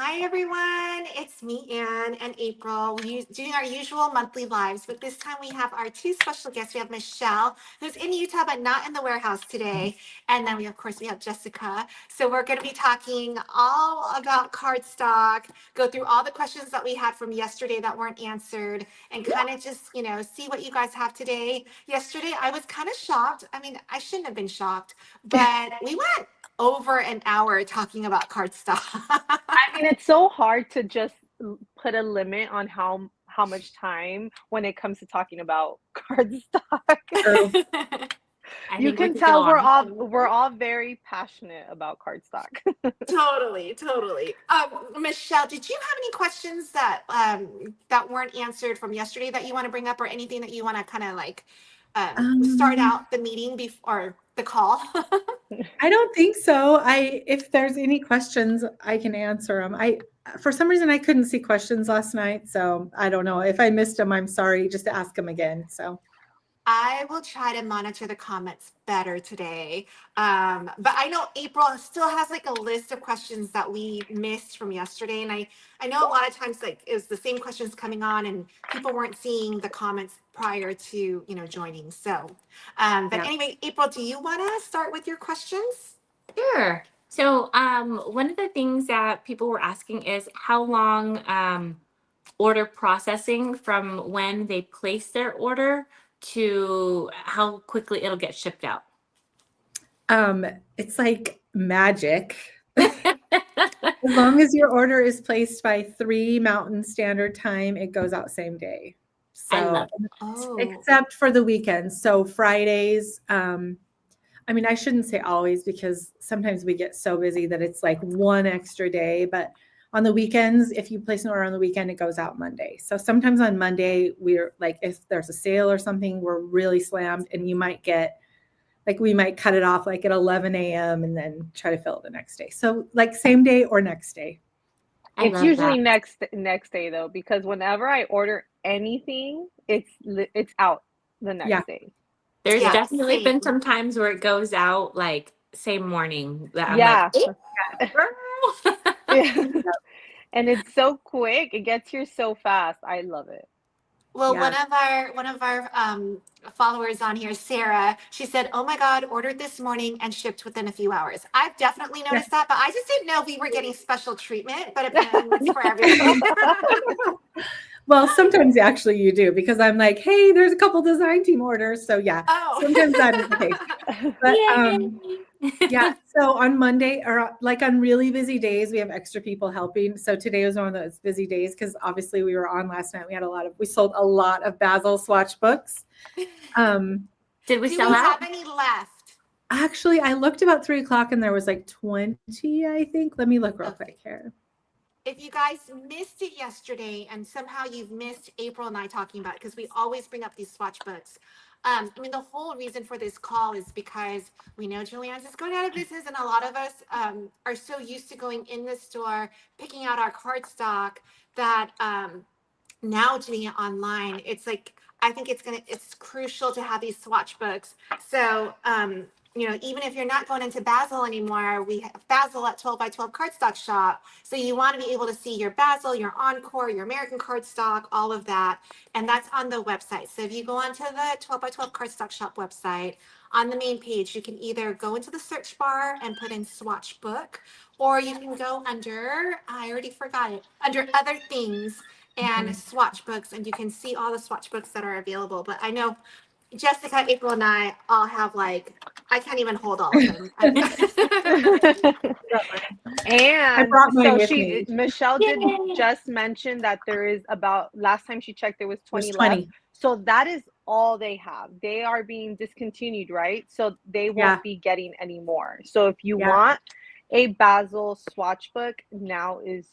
Hi everyone, it's me, Anne and April. We're doing our usual monthly lives, but this time we have our two special guests. We have Michelle, who's in Utah but not in the warehouse today, and then of course we have Jessica. So we're going to be talking all about cardstock, go through all the questions that we had from yesterday that weren't answered, and kind of just see what you guys have today. Yesterday I was kind of shocked. I mean, I shouldn't have been shocked, but we went over an hour talking about cardstock. I mean, it's so hard to just put a limit on how much time when it comes to talking about cardstock. True. I You think we can could go tell we're all on. we're all very passionate about cardstock. Totally, totally. Michelle, did you have any questions that weren't answered from yesterday that you want to bring up, or anything that you want to kind of like start Um, out the meeting before the call? I don't think so. If there's any questions, I can answer them. For some reason, I couldn't see questions last night, so I don't know. If I missed them, I'm sorry. Just ask them again. So, I will try to monitor the comments better today. But I know April still has like a list of questions that we missed from yesterday. And I know a lot of times like it was the same questions coming on and people weren't seeing the comments prior to, joining. So, but yeah. anyway, April, do you want to start with your questions? Sure. So, one of the things that people were asking is how long order processing from when they place their order to how quickly it'll get shipped out. It's like magic. As long as your order is placed by 3 Mountain Standard Time, it goes out same day. I So, love it. Oh, except for the weekends. So Fridays, I mean, I shouldn't say always because sometimes we get so busy that it's like one extra day. But on the weekends, if you place an order on the weekend, it goes out Monday. So sometimes on Monday, we're like, if there's a sale or something, we're really slammed, and you might get like we might cut it off like at 11 a.m. and then try to fill it the next day. So like same day or next day. I It's love usually that. next day though, because whenever I order anything, it's out the Yeah. next day. There's yeah, definitely been same. some times where it goes out like same morning that I'm like, Yeah. "Eh, girl." Yeah. And it's so quick. It gets here so fast. I love it. Well, Yeah. one of our followers on here, Sarah, she said, "Oh my God, ordered this morning and shipped within a few hours." I've definitely Yeah. noticed that, but I just didn't know if we were getting special treatment. But apparently, it's for everyone. Well, sometimes actually you do because I'm like, hey, there's a couple design team orders. So yeah, Oh, sometimes that is the case. But Yay. yeah, so on Monday or like on really busy days, we have extra people helping. So today was one of those busy days because obviously we were on last night. We sold a lot of Basil swatch books. Did we do we sell out? have any left? Actually, I looked about 3 o'clock and there was like 20, I think. Let me look real Okay. quick here. If you guys missed it yesterday and somehow you've missed April and I talking about it, because we always bring up these swatch books. I mean, the whole reason for this call is because we know Joann's is going out of business, and a lot of us are so used to going in the store, picking out our cardstock, that now doing it online, it's like I think it's crucial to have these swatch books. So even if you're not going into Basil anymore, we have Basil at 12 by 12 Cardstock Shop. So you want to be able to see your Basil, your Encore, your American cardstock, all of that. And that's on the website. So if you go onto the 12 by 12 Cardstock Shop website, on the main page, you can either go into the search bar and put in swatch book, or you can go under, I already forgot it, under other things and swatch books, and you can see all the swatch books that are available. But I know Jessica, April, and I all have like, I can't even hold all of them. I And brought mine so with me. Michelle did Yay. just mention that there is about, last time she checked, there was There's 20 left. 20. So that is all they have. They are being discontinued, right? So they Yeah. won't be getting any more. So if you Yeah. want a Basil swatch book, now is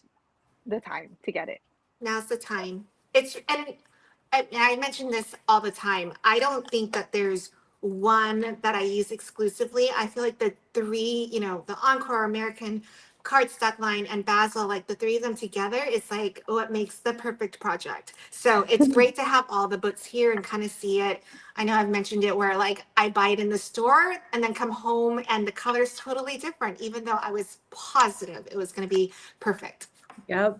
the time to get it. Now's the time. And I mention this all the time. I don't think that there's one that I use exclusively. I feel like the three, the Encore, American, Cardstock line, and Basil, like the three of them together is like what makes the perfect project. So it's great to have all the books here and kind of see it. I know I've mentioned it where like I buy it in the store and then come home and the color is totally different, even though I was positive it was going to be perfect. Yep.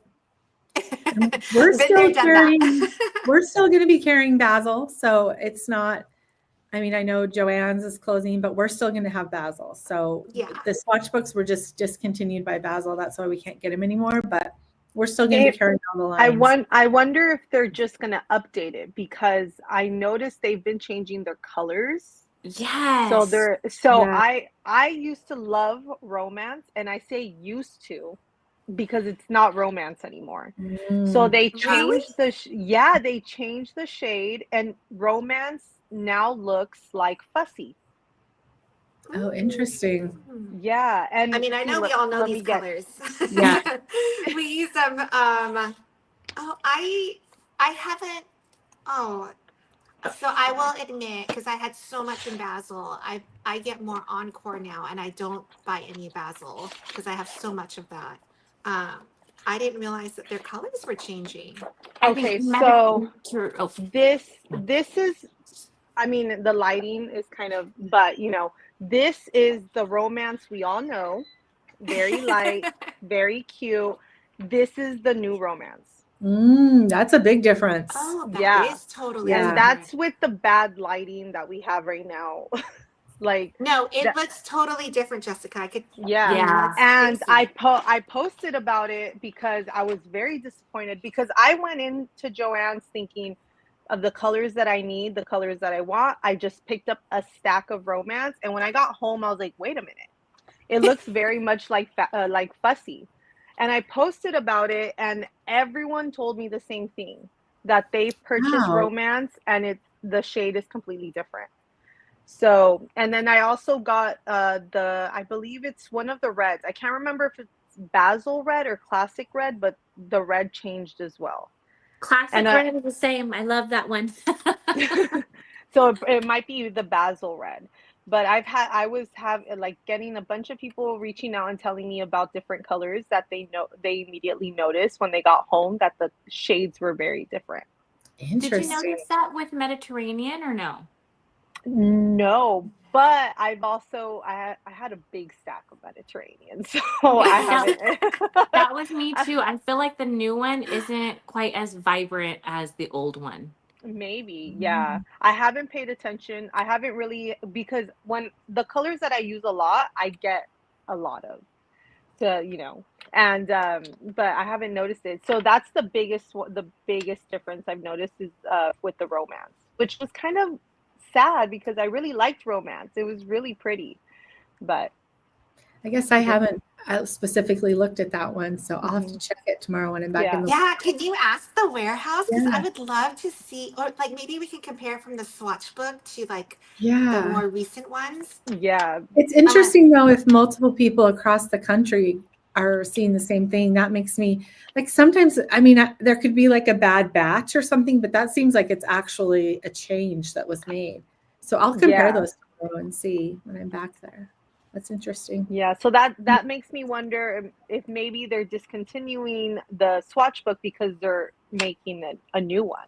And we're Been still there, done carrying, that. we're still going to be carrying Basil. So it's not, I mean, I know Joann's is closing, but we're still going to have Basil. So Yeah. the swatch books were just discontinued by Basil. That's why we can't get them anymore, but we're still going to be carrying all the lines. I wonder if they're just gonna update it because I noticed they've been changing their colors. So Yes. Yeah. I used to love romance, and I say used to because it's not romance anymore. So Mm. they Really? changed they changed the shade, and romance now looks like fussy. Oh, interesting. Yeah, I and mean, I know we all know let these me get colors. Yeah. We use them. Oh, I haven't. Oh, so I will admit, because I had so much in basil, I get more encore now, and I don't buy any basil because I have so much of that. Um, I didn't realize that their colors were changing. I okay, think so oh, this is, I mean, the lighting is kind of, but this is the romance we all know. Very light, very cute. This is the new romance. That's a big difference. Oh, that Yeah. is totally And Yeah. different. that's with the bad lighting that we have right now. Like No, it that, looks totally different, Jessica. I could, yeah. yeah. that's And crazy. I posted about it because I was very disappointed because I went into Joann's thinking of the colors that I need, the colors that I want. I just picked up a stack of romance, and when I got home, I was like, wait a minute. It looks very much like fussy. And I posted about it, and everyone told me the same thing, that they purchased Wow. romance and the shade is completely different. So, and then I also got I believe it's one of the reds. I can't remember if it's basil red or classic red, but the red changed as well. And Classic red is the same. I love that one. so it might be the basil red. But I was like getting a bunch of people reaching out and telling me about different colors that they immediately noticed when they got home that the shades were very different. Did you Interesting. notice that with Mediterranean or no? No, but I had a big stack of Mediterranean, so I That, haven't. that was me too. I feel like the new one isn't quite as vibrant as the old one. Maybe, yeah. I haven't paid attention. I haven't really, because when the colors that I use a lot, I get a lot of. So, and but I haven't noticed it. So that's the biggest difference I've noticed is with the romance, which was kind of sad because I really liked romance. It was really pretty, but I guess I haven't specifically looked at that one, so I'll have to Mhm. check it tomorrow when I'm back in Yeah. the. Yeah, can you ask the warehouse? Because I Yeah. would love to see, or like maybe we can compare from the swatch book to like the Yeah. more recent ones. Yeah. It's I want, interesting though, if multiple people across the country are seeing the same thing, that makes me like sometimes, I mean, there could be like a bad batch or something, but that seems like it's actually a change that was made. So I'll compare Yeah. those tomorrow and see when I'm back there. That's interesting. Yeah, so that makes me wonder if maybe they're discontinuing the swatch book because they're making a new one,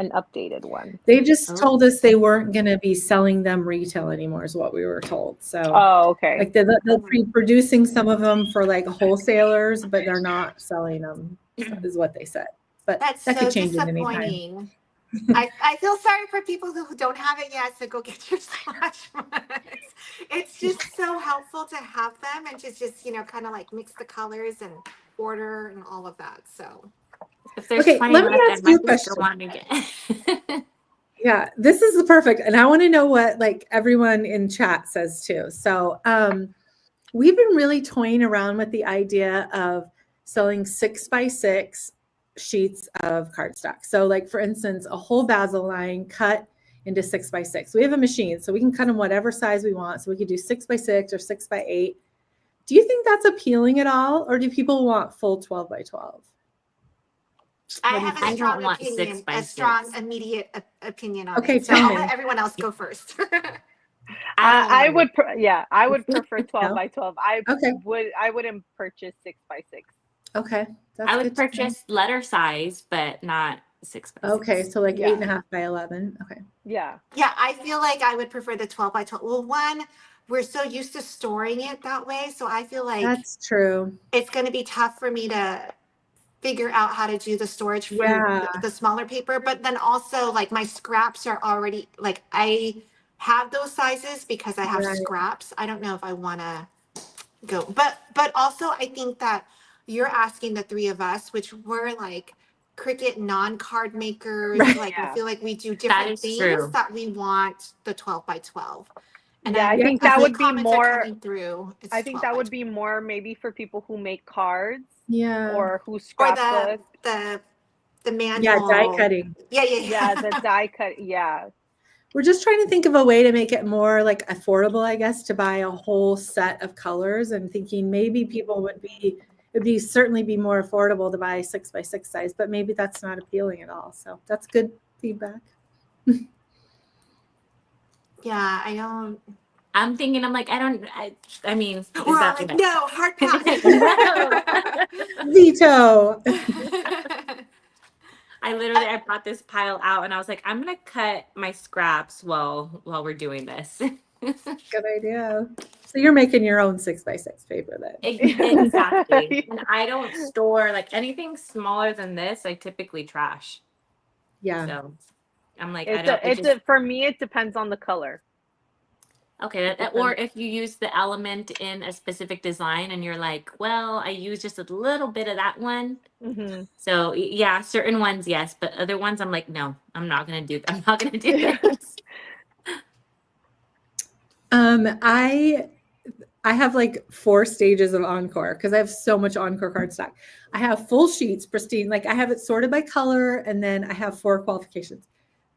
an updated one. They just Oh. told us they weren't going to be selling them retail anymore, is what we were told. So, Oh, okay. like, they'll be producing some of them for like wholesalers, but they're not selling them, is what they said. But that's that could so change at any time. disappointing. I feel sorry for people who don't have it yet, so go get your swatch books. It's just so helpful to have them and to just, kind of like mix the colors and order and all of that. So If there's Okay, 20 let me left, I ask you a might just go question. on and get. Yeah, this is the perfect. And I want to know what like everyone in chat says too. So, we've been really toying around with the idea of selling 6x6 sheets of cardstock. So, like for instance, a whole basil line cut into 6x6. We have a machine, so we can cut them whatever size we want. So we could do 6x6 or 6x8. Do you think that's appealing at all, or do people want full 12x12? I What do you have a think? I don't strong want six opinion, by a strong six. immediate opinion on Okay, it. So tell I'll me. let everyone else go first. I don't I want would I would prefer 12 No? by 12. Okay, I wouldn't purchase 6 by 6. okay, that's I good would to know. purchase letter size, but not 6 by 6. Okay, so like Yeah. 8.5 by 11. Okay. Yeah. Yeah, I feel like I would prefer the 12 by 12. Well, one, we're so used to storing it that way. So I feel like That's true. it's going to be tough for me to figure out how to do the storage for Yeah. the smaller paper. But then also like my scraps are already like I have those sizes because I have Right. scraps. I don't know if I want to go, but also I think that you're asking the three of us, which we're like Cricut non-card makers. Right. Like I Yeah. feel like we do That different is things true. that we want the 12 by 12. And Yeah, I then think as that the would be comments are more. coming through, I it's think 12 that by would 12. be more maybe for people who make cards Yeah. or who Or the scrapbook. the the Yeah, die manual. cutting. Yeah, Yeah, the yeah. die cut. Yeah. We're just trying to think of a way to make it more like affordable, I guess, to buy a whole set of colors, and thinking maybe people it'd be certainly be more affordable to buy 6x6 size, but maybe that's not appealing at all. So that's good feedback. Yeah, I don't. I'm thinking, I'm like, I mean, is We're all that like, what no, hard I- pass. Veto. I brought this pile out and I was like, I'm gonna cut my scraps while we're doing this. Good idea. So you're making your own 6x6 paper then. Exactly. And I don't store like anything smaller than this, I typically trash. Yeah. So I'm like, For me, it depends on the color. okay, or if you use the element in a specific design and you're like, well, I use just a little bit of that one. Mm-hmm. So yeah, certain ones, yes, but other ones I'm like, no, I'm not gonna do this. I have like 4 stages of Encore because I have so much Encore cardstock. I have full sheets, pristine, like I have it sorted by color, and then I have 4 qualifications.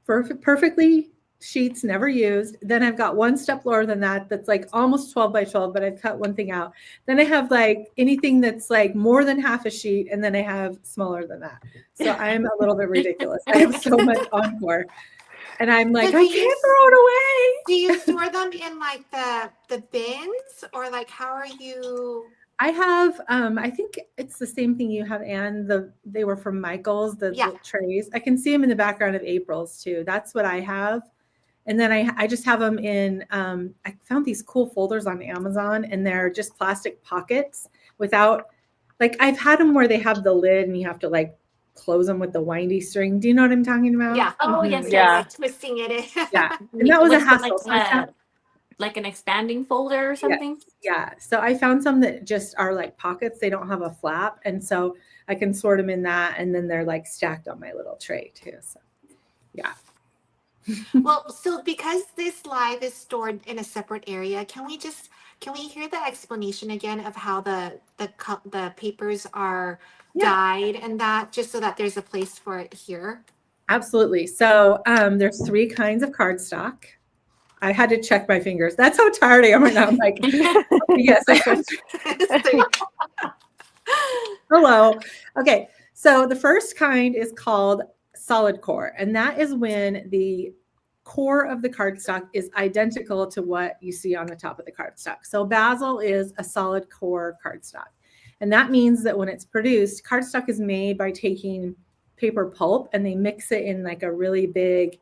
Perfectly sheets never used. Then I've got one step lower than that that's like almost 12 by 12, but I've cut one thing out. Then I have like anything that's like more than half a sheet, and then I have smaller than that. So I'm a little bit ridiculous. I have so much Encore. And I'm like, So I can't throw it away. Do you store them in like the bins, or like how are you? I have, I think it's the same thing you have, Anne. They were from Michael's, the trays. I can see them in the background of April's too. That's what I have. And then I just have them in, I found these cool folders on Amazon, and they're just plastic pockets without, like I've had them where they have the lid and you have to like close them with the windy string. Do you know what I'm talking about? Yeah. Oh, Mhm. yes. Yeah. Like twisting it in. Yeah. And that was a What's hassle. like an expanding folder or something? Yeah. So I found some that just are like pockets. They don't have a flap. And so I can sort them in that. And then they're like stacked on my little tray too. So yeah. Well, so because this live is stored in a separate area, can we hear the explanation again of how the papers are dyed and that, just so that there's a place for it here? Absolutely. So there's 3 kinds of cardstock. I had to check my fingers. That's how tired I am right now. I'm like, yes, I have 3. Hello. Okay. So the first kind is called solid core, and that is when the core of the cardstock is identical to what you see on the top of the cardstock. So Basil is a solid core cardstock. And that means that when it's produced, cardstock is made by taking paper pulp and they mix it in like a really big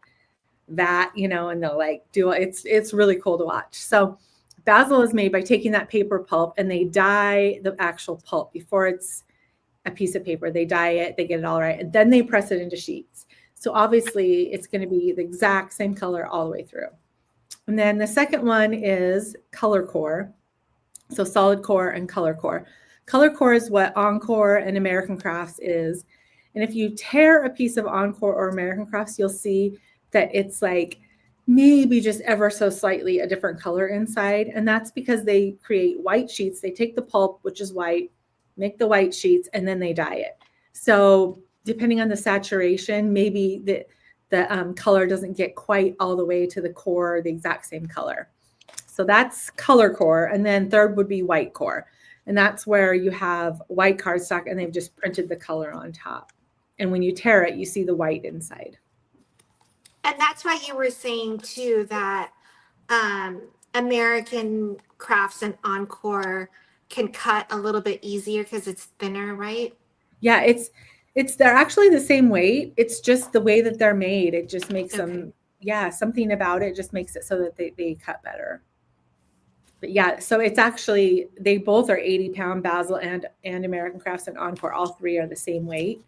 vat, and they'll like do it. It's really cool to watch. So Basil is made by taking that paper pulp and they dye the actual pulp before it's a piece of paper. They dye it, they get it all right, and then they press it into sheets. So obviously it's going to be the exact same color all the way through. And then the second one is color core. So solid core and color core. Color core is what Encore and American Crafts is. And if you tear a piece of Encore or American Crafts, you'll see that it's like maybe just ever so slightly a different color inside. And that's because they create white sheets. They take the pulp, which is white, make the white sheets, and then they dye it. So depending on the saturation, maybe the color doesn't get quite all the way to the core, the exact same color. So that's color core. And then third would be white core. And that's where you have white cardstock and they've just printed the color on top. And when you tear it, you see the white inside. And that's why you were saying too that American Crafts and Encore can cut a little bit easier because it's thinner, right? Yeah, they're actually the same weight. It's just the way that they're made. It just makes them, something about it just makes it so that they cut better. But yeah, so it's actually, they both are 80-pound. Basil and American Crafts and Encore, all three are the same weight.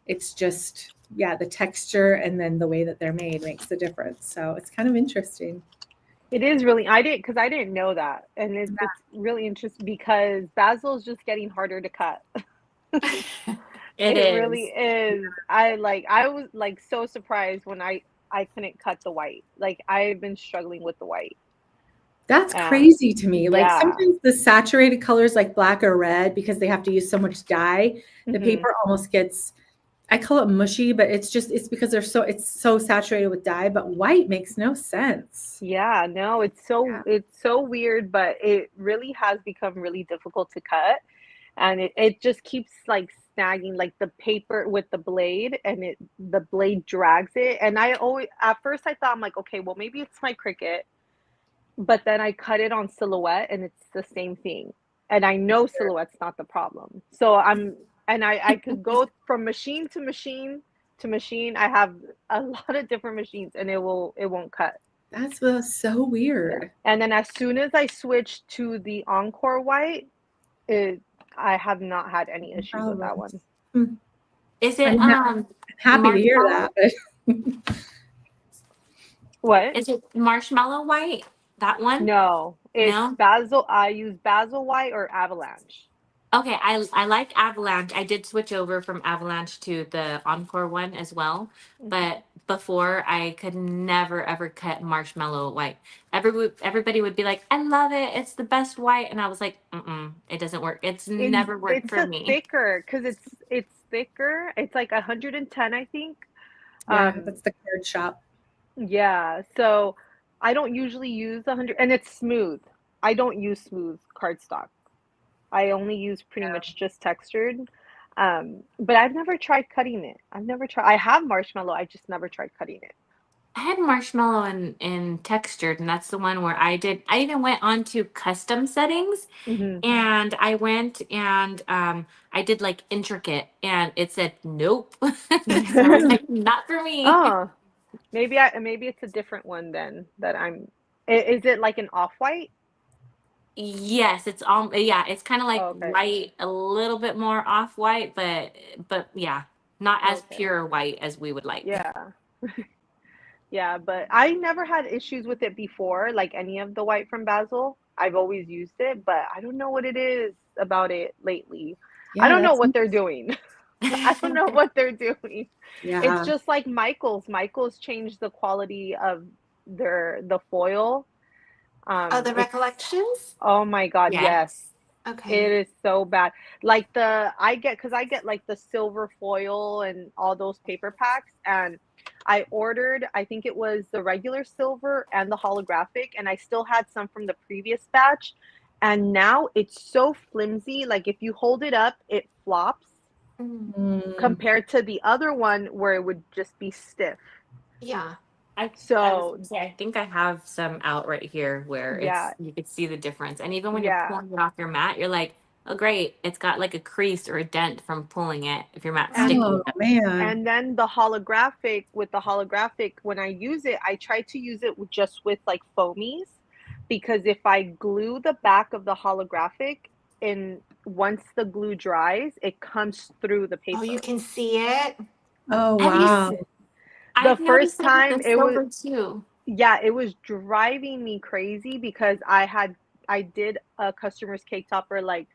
It's just, yeah, the texture and then the way that they're made makes the difference. So it's kind of interesting. It is really, I didn't know that. And it's really interesting because basil is just getting harder to cut. It It really is. is. I was like so surprised when I couldn't cut the white. Like I've been struggling with the white. That's And crazy to me. Like yeah. sometimes the saturated colors like black or red, because they have to use so much dye, the Mhm. paper almost gets, I call it mushy, but it's because it's so saturated with dye, but white makes no sense. Yeah, no, it's so weird, but it really has become really difficult to cut. And it just keeps like snagging like the paper with the blade and the blade drags it. And I always at first I thought I'm like, okay, well maybe it's my Cricut, but then I cut it on Silhouette and it's the same thing. And I know Silhouette's not the problem. So I could go from machine to machine to machine. I have a lot of different machines and it won't cut. That's so Yeah. weird. And then as soon as I switched to the Encore white, it I have not had any issues with that Problems. one. Hmm. Is I'm it happy to hear marshmallow? that. But What? Is it marshmallow white? That one? No, it's No? basil. I use basil white or avalanche. Okay, I like Avalanche. I did switch over from Avalanche to the Encore one as well. Mhm. But before I could never ever cut marshmallow white. Everybody would be like, I love it. It's the best white. And I was like, it doesn't work. It's never worked It's for a me. thicker because it's thicker. It's like 110, I think. yeah, Um, that's the card shop. yeah. So I don't usually use 100, and it's smooth. I don't use smooth cardstock. I only use pretty much just textured. But I've never tried cutting it. I've never tried. I have marshmallow. I just never tried cutting it. I had marshmallow and textured, and that's the one where I even went on to custom settings Hmm. and I went and I did like intricate and it said nope. So I was like, not for me. Oh, maybe it's a different one then that I'm. Is it like an off-white? Yes, it's all yeah, it's kind of like Oh, okay. white, a little bit more off white, but yeah, not as Okay. pure white as we would like. Yeah. Yeah, but I never had issues with it before, like any of the white from Basil. I've always used it, but I don't know what it is about it lately. I Yeah, don't know that's what they're doing. I don't know what they're doing. It's yeah. just like Michael's. Michael's changed the quality of the foil. Oh, the It's recollections? oh my God, yes. Yes. It Okay. is so bad. Like because I get like the silver foil and all those paper packs, and I ordered, I think it was the regular silver and the holographic, and I still had some from the previous batch. And now it's so flimsy. Like if you hold it up, it flops Mm, Mm. compared to the other one where it would just be stiff. yeah. I was So gonna say I think I have some out right here where yeah, it's you could see the difference. And even when you're yeah. pulling it off your mat, you're like, oh great, it's got like a crease or a dent from pulling it if your mat's And sticky. Oh man. And then the holographic, with the holographic, when I use it, I try to use it just with like foamies, because if I glue the back of the holographic and once the glue dries, it comes through the Oh, you paper. can see it. Oh Have you wow. The I've first noticed it with time the it was, silver too. yeah, it was driving me crazy because I did a customer's cake topper like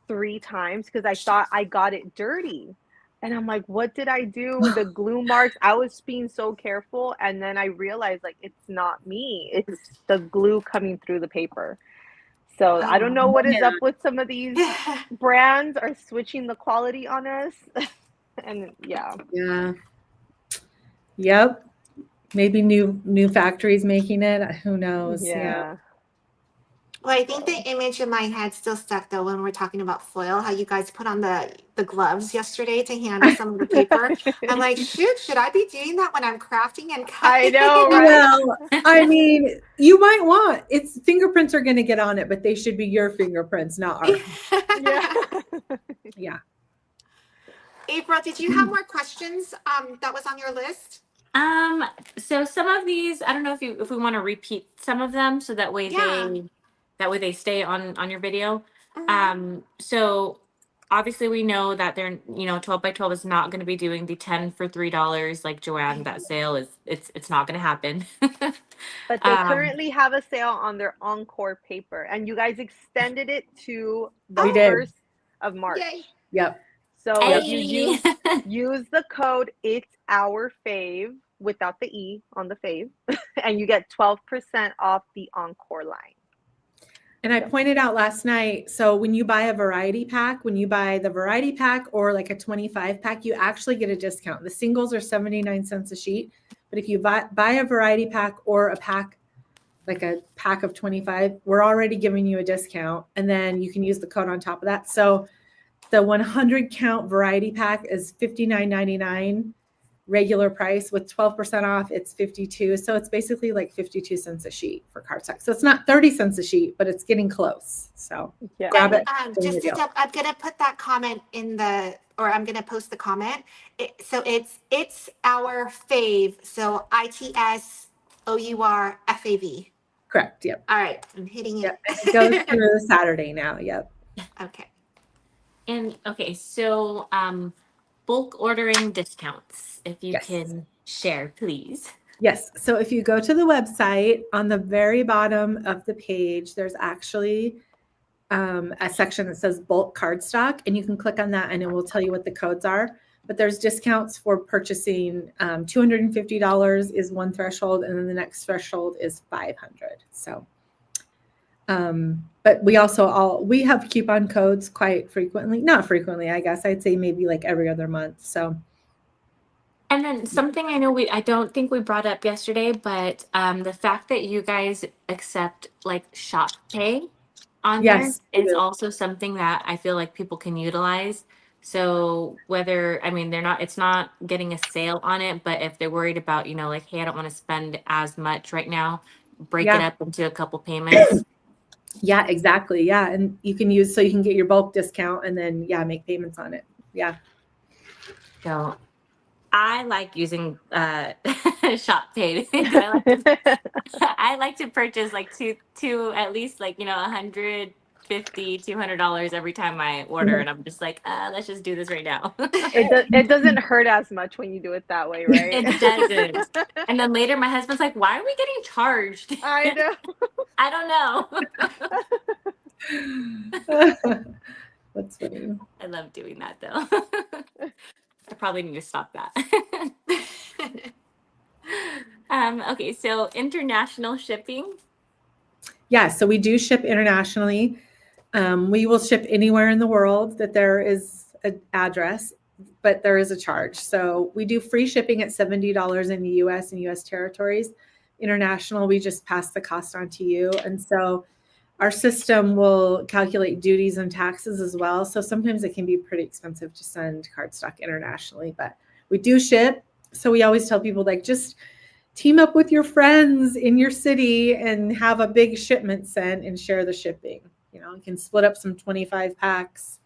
3 times because I thought I got it dirty. And I'm like, what did I do? The glue marks, I was being so careful. And then I realized like it's not me, it's the glue coming through the paper. So I don't Oh. know what is up Man. with some of these brands are switching the quality on us. And yeah. Yeah. Yep. Maybe new factories making it. Who knows? Yeah. Yeah. Well, I think the So image in my head still stuck though when we're talking about foil, how you guys put on the gloves yesterday to handle some of the paper. I'm like, shoot, should I be doing that when I'm crafting and I cutting? know, right? Well, I mean, you might want it's fingerprints are going to get on it, but they should be your fingerprints, not our. Yeah. Yeah. April, did you have more questions that was on your list? So some of these, I don't know if we want to repeat some of them so that way Yeah. That way they stay on your video. Mhm. So obviously we know that they're, 12 by 12 is not going to be doing the 10 for $3 like Joann. That sale is it's not going to happen. But they um, currently have a sale on their Encore paper, and you guys extended it to the We Oh, did. 1st of March. yay. Yep. So Yep. if you hey. use the code "It's Our Fave" without the E on the fave, and you get 12% off the Encore line. And I So pointed out last night, so when you buy a variety pack, when you buy the variety pack or like a 25 pack, you actually get a discount. The singles are 79 cents a sheet, but if you buy a variety pack or a pack, like a pack of 25, we're already giving you a discount, and then you can use the code on top of that. So the 100 count variety pack is $59.99 regular price. With 12% off, it's 52. So it's basically like 52 cents a sheet for cardstock. So it's not 30 cents a sheet, but it's getting close. So yeah, grab And it. Doing the just to deal. I'm gonna put that comment in the, or I'm gonna post the comment. So it's our fave. So ITSOURFAV. Correct. Yep. All right, I'm hitting Yep. it. And it goes through Saturday now. Yep. Okay. And okay, so bulk ordering discounts, if you Yes. can share, please. Yes. So if you go to the website, on the very bottom of the page, there's actually a section that says bulk cardstock, and you can click on that and it will tell you what the codes are. But there's discounts for purchasing. $250 is one threshold, and then the next threshold is $500. So, but we also we have coupon codes quite frequently. Not frequently, I guess I'd say maybe like every other month. So And then something I know I don't think we brought up yesterday, but the fact that you guys accept like shop pay on there yes, we is do. also something that I feel like people can utilize. So whether, I mean, it's not getting a sale on it, but if they're worried about, like, hey, I don't want to spend as much right now, break it Yeah. up into a couple payments. Yeah, exactly. Yeah. And you can you can get your bulk discount and then, make payments on it. Yeah. So I like using shop pay because I like to purchase like two at least like $150, $200 every time I order, and I'm just like, let's just do this right now. it doesn't hurt as much when you do it that way, right? It doesn't. And then later my husband's like, why are we getting charged? I know. I don't know. That's funny. I love doing that though. I probably need to stop that. Okay, so international shipping. Yeah. So we do ship internationally. We will ship anywhere in the world that there is an address, but there is a charge. So we do free shipping at $70 in the US and US territories. International, we just pass the cost on to you. And so our system will calculate duties and taxes as well. So sometimes it can be pretty expensive to send cardstock internationally, but we do ship. So we always tell people, like, just team up with your friends in your city and have a big shipment sent and share the shipping. You can split up some 25 packs.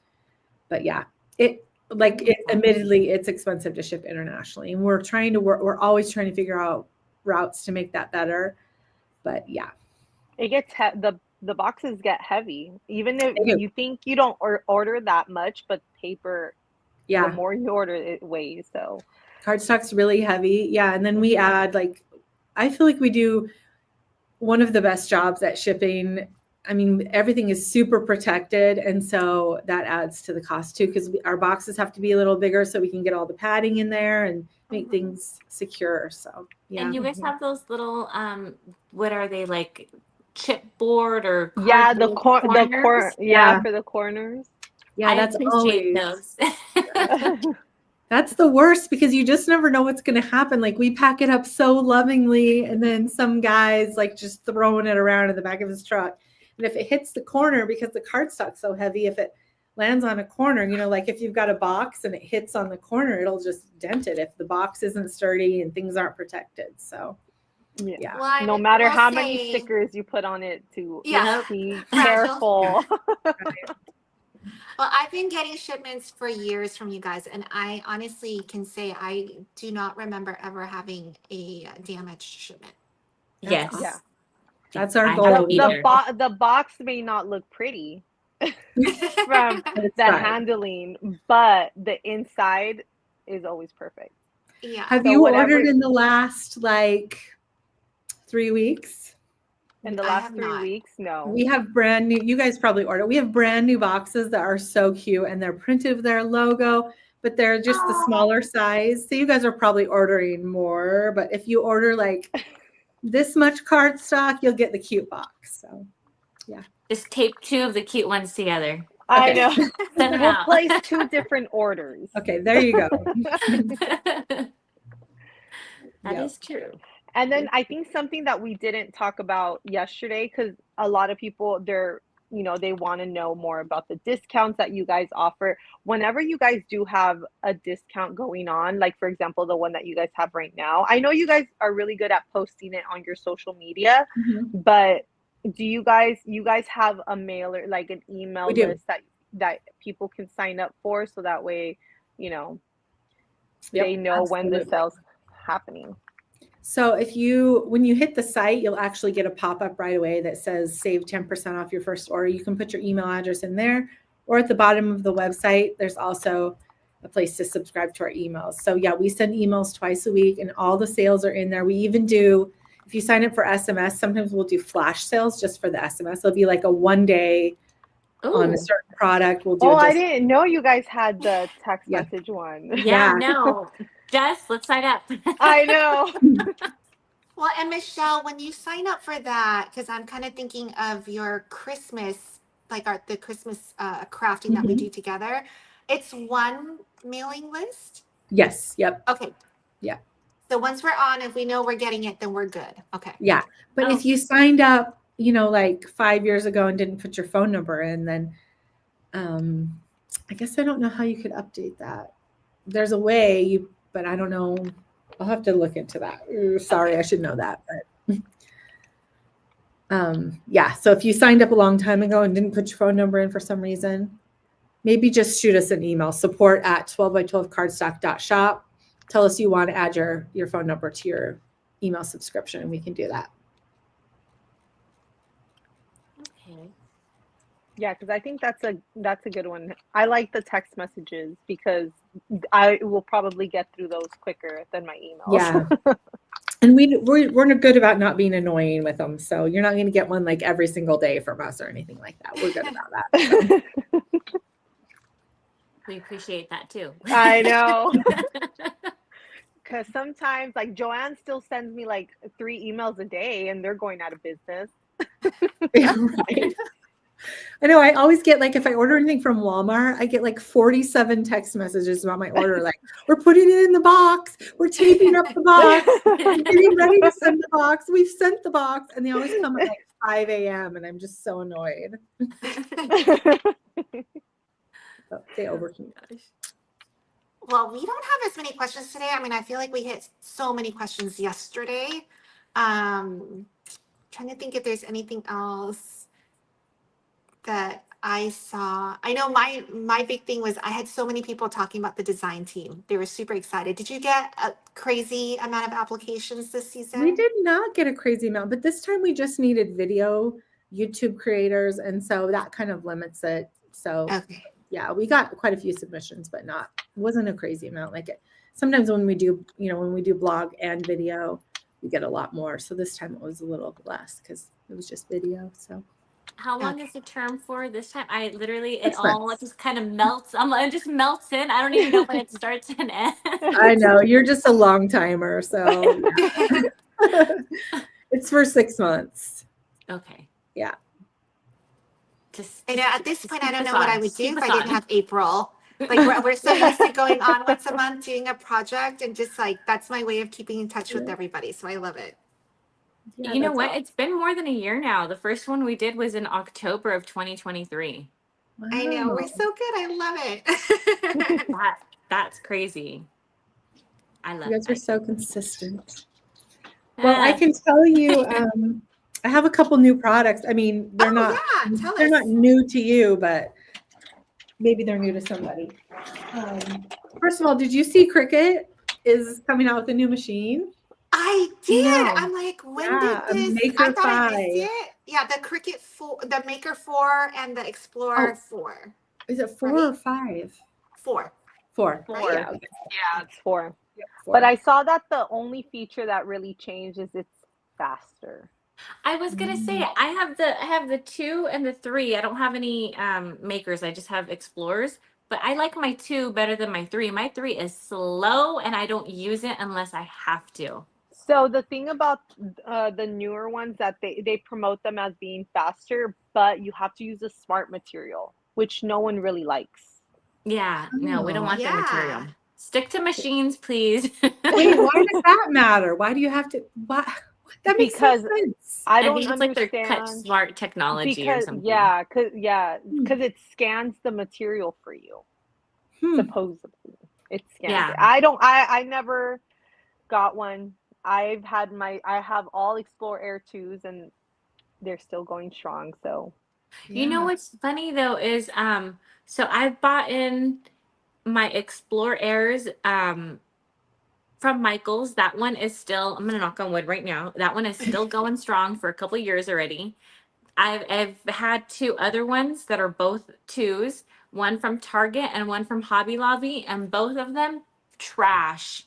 But yeah, admittedly, it's expensive to ship internationally. And we're always trying to figure out routes to make that better. But yeah. It gets the boxes get heavy, even if They do. you think you don't order that much, but paper, the Yeah. more you order, it weighs. So Cardstock's really heavy. Yeah. And then we add, I feel like we do one of the best jobs at shipping. I mean, everything is super protected. And so that adds to the cost too, because our boxes have to be a little bigger so we can get all the padding in there and make things secure. So, yeah. And you guys have those little, what are they, like chipboard or yeah, cardboard corners? yeah, for the corners. Yeah, I that's appreciate always. those. That's the worst because you just never know what's going to happen. Like, we pack it up so lovingly, and then some guy's like just throwing it around in the back of his truck. And if it hits the corner, because the cardstock's so heavy, if it lands on a corner, like if you've got a box and it hits on the corner, it'll just dent it if the box isn't sturdy and things aren't protected. So, yeah. Well, No matter how say, many stickers you put on it to be fragile. careful. Well, I've been getting shipments for years from you guys, and I honestly can say I do not remember ever having a damaged shipment. Yes. Awesome. Yeah. That's our I goal. haven't We either. The box may not look pretty from It's the fine. handling, but the inside is always perfect. Yeah. Have So you whatever- ordered in the last like 3 weeks? In the I last have 3 not. weeks, no. We have brand new, you guys probably order. We have brand new boxes that are so cute and they're printed with their logo, but they're just the Aw. smaller size. So you guys are probably ordering more, but if you order like this much cardstock, you'll get the cute box. So Just tape 2 of the cute ones together. I Okay. know. Send them We'll out. place 2 different orders. okay, there you go. That Yep. is true. And then I think something that we didn't talk about yesterday, because a lot of people, they want to know more about the discounts that you guys offer. Whenever you guys do have a discount going on, like for example, the one that you guys have right now, I know you guys are really good at posting it on your social media, Mhm. but do you guys have a mailer, like an email We do. list that people can sign up for, so that way, Yep, they know when the absolutely. sale's happening? So when you hit the site, you'll actually get a pop-up right away that says save 10% off your first order. You can put your email address in there, or at the bottom of the website, there's also a place to subscribe to our emails. So yeah, we send emails twice a week and all the sales are in there. We even do, if you sign up for SMS, sometimes we'll do flash sales just for the SMS. It'll be like a 1 day on Ooh. a certain product. We'll do Oh, it I just, didn't know you guys had the text Yeah. message one. Yeah, Yeah. no. Jess, let's sign up. I know. Well, and Michelle, when you sign up for that, because I'm kind of thinking of your Christmas, like the Christmas crafting that we Mhm. do together, it's one mailing list. Yes. Yep. Okay. Yeah. So once we're on, if we know we're getting it, then we're good. Okay. Yeah. But Oh. if you signed up, like 5 years ago and didn't put your phone number in, then I guess I don't know how you could update that. There's a way, but I don't know. I'll have to look into that. Sorry, I should know that. But yeah. So if you signed up a long time ago and didn't put your phone number in for some reason, maybe just shoot us an email, support@12by12cardstock.shop. Tell us you want to add your phone number to your email subscription, and we can do that. Okay. Yeah, because I think that's a good one. I like the text messages because I will probably get through those quicker than my emails. Yeah. And we're good about not being annoying with them. So you're not going to get one like every single day from us or anything like that. We're good about that. So. We appreciate that too. I know. Because sometimes, like, Joann still sends me like 3 emails a day, and they're going out of business. Right. I know. I always get, like, if I order anything from Walmart, I get like 47 text messages about my order. Like, we're putting it in the box. We're taping up the box. We're getting ready to send the box. We've sent the box. And they always come at like 5 a.m. And I'm just so annoyed. So they overcommute. Well, we don't have as many questions today. I mean, I feel like we hit so many questions yesterday. Trying to think if there's anything else that I saw. I know my big thing was I had so many people talking about the design team. They were super excited. Did you get a crazy amount of applications this season? We did not get a crazy amount, but this time we just needed video YouTube creators. And so that kind of limits it. So Okay. yeah, we got quite a few submissions, but wasn't a crazy amount. Like sometimes when we do blog and video, we get a lot more. So this time it was a little less because it was just video. So How long Okay. is the term for this time? I literally, it 6 all months. just kind of melts. It just melts in. I don't even know when it starts and ends. I know you're just a long timer. So yeah. It's for 6 months. Okay. Yeah. And at this point, I don't keep know us what I on. would Just do keep if us I didn't on. have April. Like we're so used to going on once a month doing a project, and just like that's my way of keeping in touch with everybody. So I love it. Yeah, You know that's what? all. It's been more than a year now. The first one we did was in October of 2023. I know Wow. we're so good. I love it. That's crazy. I love You guys are that. so consistent. Well, I can tell you, I have a couple new products. I mean, they're not new to you, but maybe they're new to somebody. First of all, did you see Cricut is coming out with a new machine? I did. No. I'm like, when did Yeah, a this? I Maker thought I missed 5. it. Yeah, the Cricut 4, the Maker 4, and the Explorer Oh. 4. Is it 4 Right? or 5? 4. 4. Right? Yeah, 4. okay. Yeah, it's 4. Yep, But 4. I saw that the only feature that really changed is it's faster. I was gonna say I have the 2 and the 3. I don't have any makers. I just have explorers. But I like my 2 better than my 3. My 3 is slow and I don't use it unless I have to. So the thing about the newer ones that they promote them as being faster, but you have to use a smart material, which no one really likes. Yeah, no, we don't Oh. want the material. Yeah. Stick to machines, please. Wait, why does that matter? Why do you have to why that makes no Because sense. I I don't think it's like their cut understand. smart technology or Because something. Hmm. because it scans the material for you. Hmm. Supposedly, it scans it. Yeah. I never got one. I have all Explore Air 2s and they're still going strong. So You know Yeah. what's funny though is so I bought in my Explore Airs from Michaels. That one is still, I'm gonna knock on wood right now. That one is still going strong for a couple years already. I've had 2 other ones that are both 2s, one from Target and one from Hobby Lobby, and both of them trash.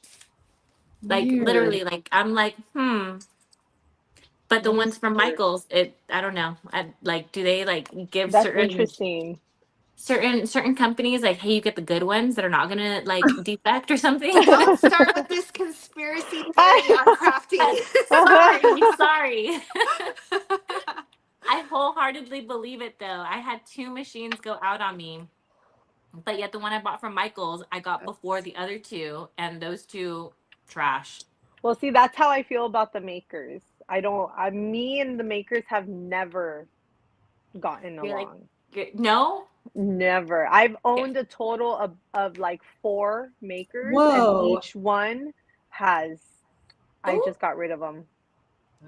Like Weird. literally, like I'm like, but the That is ones from weird. Michaels, I don't know. I like, do they like give that's interesting. certain companies like, hey, you get the good ones that are not gonna like defect or something? Don't start with this conspiracy theory on crafting. Sorry. I wholeheartedly believe it though. I had 2 machines go out on me, but yet the one I bought from Michaels, I got before the other 2, and those 2 trash. Well, see, that's how I feel about the makers. I don't. Me and the makers have never gotten You're like, along. no? Never. I've Okay. owned a total of like 4 makers, and Whoa. each one has. I Ooh. just got rid of them.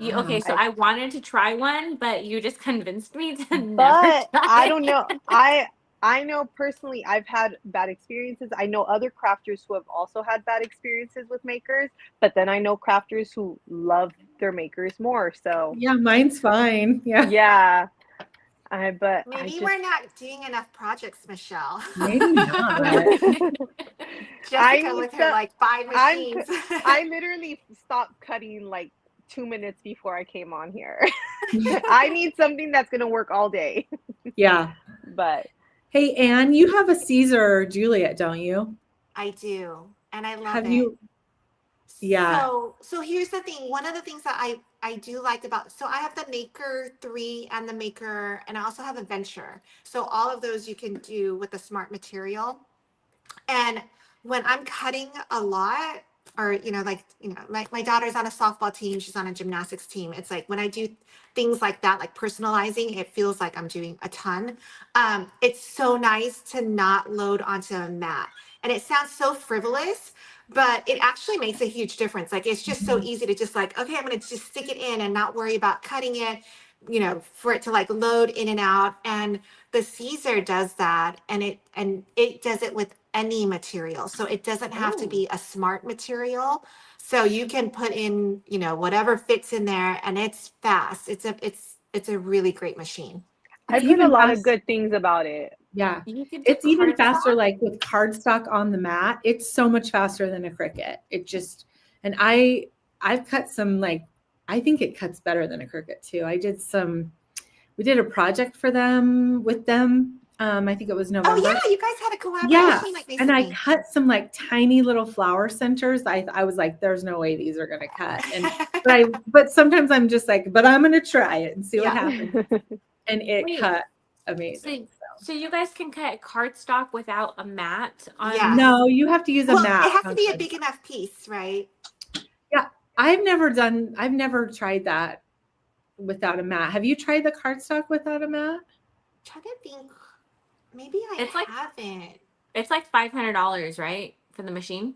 Okay, Wow. so I wanted to try one, but you just convinced me to never But I try don't know. it. I know personally I've had bad experiences. I know other crafters who have also had bad experiences with makers, but then I know crafters who love their makers more. So, Yeah, mine's fine. Yeah. yeah, but I Maybe just we're not doing enough projects, Michelle. Maybe not. I Jessica need with her some like 5 I'm machines. I literally stopped cutting like 2 minutes before I came on here. I need something that's going to work all day. Yeah. But Hey, Anne, you have a Caesar Juliet, don't you? I do, and I love Have it. you? Yeah. So here's the thing. One of the things that I do like about, so I have the Maker 3 and the Maker, and I also have a Venture. So all of those you can do with the smart material. And when I'm cutting a lot, or like my daughter's on a softball team, she's on a gymnastics team. It's like when I do things like that, like personalizing, it feels like I'm doing a ton. It's so nice to not load onto a mat. And it sounds so frivolous, but it actually makes a huge difference. Like it's just so easy to just like, okay, I'm gonna just stick it in and not worry about cutting it, for it to like load in and out. And the Caesar does that, and it does it with any material. So it doesn't have to oh, be a smart material. So you can put in, whatever fits in there, and it's fast. It's a really great machine. It's I've heard a even lot of fast. good things about it. Yeah. You could do It's even faster, cardstock. like with cardstock on the mat. It's so much faster than a Cricut. It just, and I've cut some, like, I think it cuts better than a Cricut too. We did a project for them with them. I think it was Oh November. yeah, you guys had a Yeah. collaboration like And I recently. cut some like tiny little flower centers. I was like, there's no way these are gonna cut. And but sometimes I'm just like, but I'm gonna try it and see what Yeah. happens. And it Wait, cut so, amazing. so you guys can cut cardstock without a mat on? Yes. No, you have to use a Well, mat. it has to on be a cardstock. big enough piece, right? Yeah, I've never tried that without a mat. Have you tried the cardstock without a mat? Trying to think. Maybe I It's like haven't. $500, right, for the machine?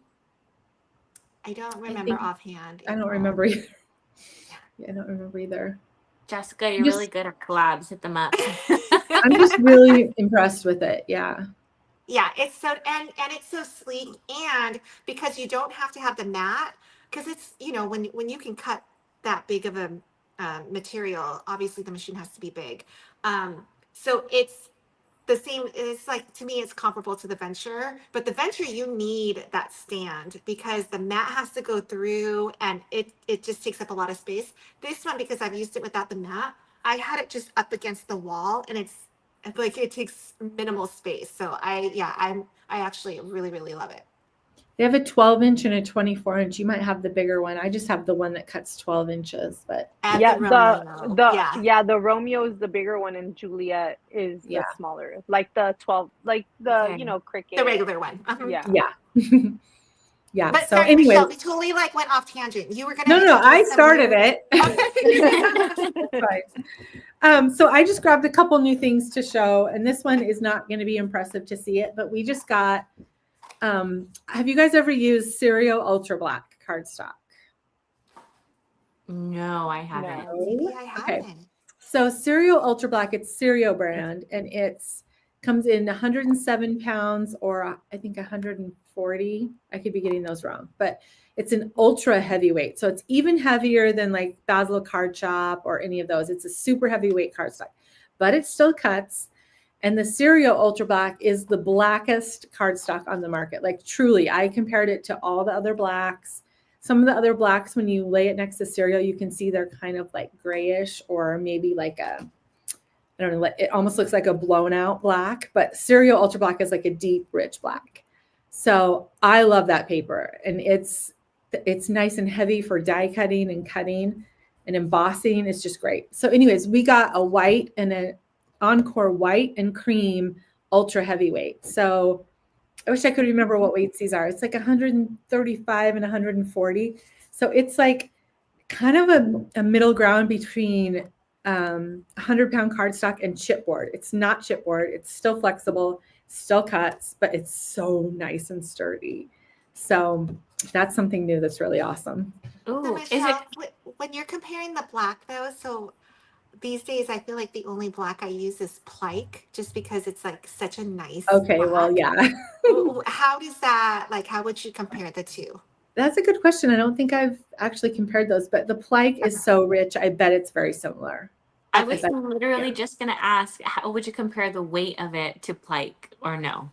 I don't I remember think offhand, I don't April. remember either. Yeah, I don't remember either. Jessica, I'm you're really just good at collabs. Hit them up. I'm just really impressed with it. Yeah. Yeah, it's so and it's so sleek, and because you don't have to have the mat, because it's, when you can cut that big of a material, obviously the machine has to be big. So it's the same. It's like, to me, it's comparable to the Venture, but the Venture, you need that stand because the mat has to go through and it just takes up a lot of space. This one, because I've used it without the mat, I had it just up against the wall and it's like it takes minimal space. So I actually really, really love it. They have a 12-inch and a 24-inch. You might have the bigger one. I just have the one that cuts 12 inches, but And Yeah, the Romeo. the Romeo is the bigger one and Juliet is the yeah. smaller. Like the 12, like the, Okay. Cricket. The regular one. Uh-huh. Yeah. Yeah. Yeah. But So sorry, anyway, Michelle, we totally went off tangent. You were gonna no, I introduce some started new- it. It's fine. So I just grabbed a couple new things to show, and this one is not going to be impressive to see it, but we just got. Have you guys ever used Cereal Ultra Black cardstock? No, I haven't. No. Maybe I Okay. haven't. So Cereal Ultra Black, it's Cereal brand, and it's comes in 107 pounds or I think 140. I could be getting those wrong, but it's an ultra heavyweight. So it's even heavier than like Basil Card Shop or any of those. It's a super heavyweight cardstock, but it still cuts. And the Cereal Ultra Black is the blackest cardstock on the market. Like truly, I compared it to all the other blacks. Some of the other blacks, when you lay it next to Cereal, you can see they're kind of like grayish or maybe like a, I don't know, it almost looks like a blown out black, but Cereal Ultra Black is like a deep, rich black. So I love that paper, and it's nice and heavy for die cutting and cutting and embossing. It's just great. So anyways, we got a white and an Encore white and cream ultra heavyweight. So I wish I could remember what weights these are. It's like 135 and 140. So it's like kind of a middle ground between 100-pound cardstock and chipboard. It's not chipboard. It's still flexible, still cuts, but it's so nice and sturdy. So that's something new that's really awesome. So Ooh, is it? Michelle, when you're comparing the black though, so these days I feel like the only black I use is Plike, just because it's like such a nice Okay, black. well, yeah. How does that, like, how would you compare the two? That's a good question. I don't think I've actually compared those, but the Plike is so rich. I bet it's very similar. I was bet- literally yeah. just gonna ask, how would you compare the weight of it to Plike or no?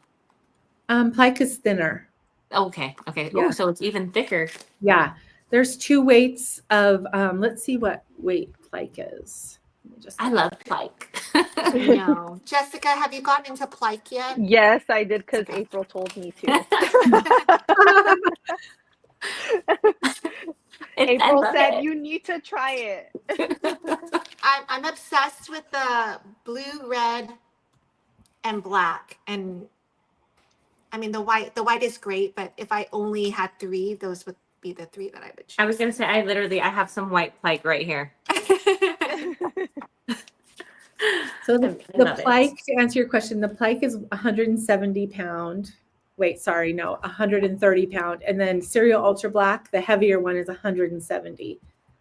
Plike is thinner. Okay. Yeah. Oh, so it's even thicker. Yeah. There's two weights of, let's see what weight Plike is. Let me just I love Plike. No. Jessica, have you gotten into Plike yet? Yes, I did because Okay. April told me to. April said, "You need to try it." I'm obsessed with the blue, red, and black. And I mean the white is great, but if I only had three, those would be the three that I would choose. I was gonna say, I have some white Plike right here. So I the love it. Plike, to answer your question, the Plike is 170 pound. Wait, sorry, no, 130 pound. And then Cereal Ultra Black, the heavier one, is 170.